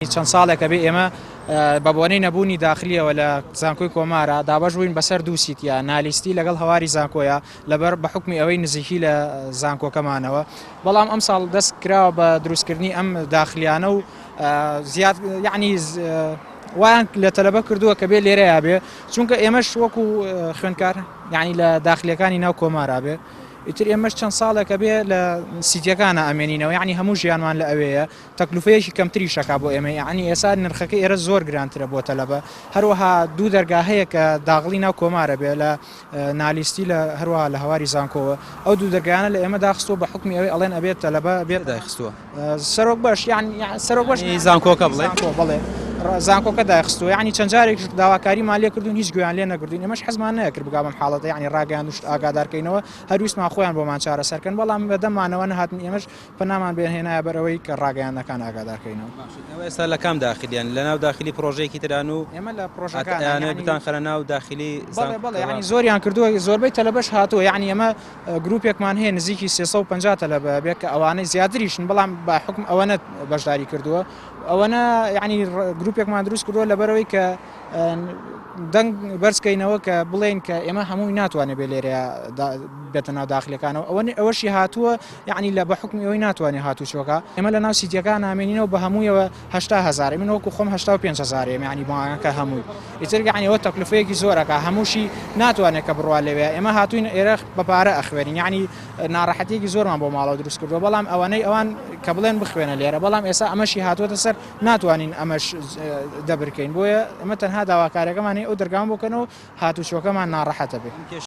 چەند ساڵێکە بێ ئێمە بە بۆنەی نەبوونی داخلیەوە لە زانکۆی کۆمارە دابەش بووین بەسەر دوو سیتیا نالیستی لەگەڵ هەواری زانکۆیە لەبەر بە حکمی ئەوەی نزیکی لە زانکۆکەمانەوە بەڵام ئەم ساڵ دەست کراوە بە دروستکردنی ئەم داخلیانە و زیاد یعنی وایان لە تەلەبە کردووە کە بێ لێرەیە بێ چونکە ئێمەش وەکو خوێندکار یعنی لە داخلیەکانی ناو کۆمارا بێ ئیتر ئێمەش چەند ساڵێکە بێ لە سیتیەکانە ئەمێنینەوە یعنی هەموو ژیانمان لە ئەوەیە تەکلوفەیەکی کەمتری شەکا بۆ ئێمە یعنی ئێستا نرخەکە ئێرە زۆر گرانترە بۆ تەلەبە هەروەها دوو دەرگا هەیە کە داغڵی ناو کۆمارە بێ لە نالیستی لە هەروەها لە هەواری زانکۆوە ئەو دوو دەرگانە لە ئێمە داخستووە بە حکمی ئەوەی ئەڵێن ئەبێت تەلەبە بێت داخستووە سەرۆک بەش یعنی سەرۆک بەش زانکۆکە بڵێ زانکۆکە داخستووە یعنی چەند جارێک داواکاریمان لێ کردوون هیچ گویان لێ نەکردوین ئێمەش حەزمان نەکرد بگا بەم حاڵەتە یعنی ڕاگەیاندوشت ئاگادارکەینەوە هەرویستمان خۆیان بۆمان چارەسەرکەن بەڵام بەدەمانەوە نەهاتن ئێمەش پەنامان بێنهێنایە بەرەوەی کە ڕاگەیاندەکان ئاگادارکەینەوە ئێستا لە کام داخلیان لە ناو داخلی پرۆژەیەکی تران و ئێمە لە پرۆژەکان بتان خەرە ناو داخلی بەڵێ یعنی زۆریان کردووە زۆربەی تەلەبەش هاتووە یعنی ئێمە گروپێکمان هەیە نزیکی 350 تەلەبە بێت کە ئەوانەی زیاتریشن بەڵام بە حکم ئەوەنە بەشداری کردووە ئەوەنە یعنی گروپێکمان دروست کردووە لەبەرەوەی کە دەنگ بەرزکەینەوە کە بڵێن کە ئێمە هەمووی ناتوانێت بێ لێرە بێتە ناو داخلەکانەوە ئەوەشی هاتووە یعنی لە بە حکمی ئەوەی ناتوانێت هاتوچۆکە ئێمە لە ناو سیتیەکان نامێنینەوە بە هەموویەوە 80,000 من وەکو خۆم 85,000 یعنی بۆکە هەمووی ئیتر یعنی ئەوە تەکلیفەیەکی زۆرەکە هەمووشی ناتوانێت کە بڕوا لەوێ ئێمە هاتوین ئێرە بە پارە ئەخوێنین یعنی ناڕەحەتێکی زۆرمان بۆ ماڵەوە دروست کردووە بەڵام ئەوانەی ئەوان کە بڵێن بخوێنە لێرە بەڵام ئێستا ئەمەشی هاتووەتە سەر ناتوانین ئەمەش دەبرکەین بۆیە ئەمە تەنها داواکارەکەمانی ئەو دەرگام بکەنەوە هاتوچۆکەمان ناڕەحەتە بێت.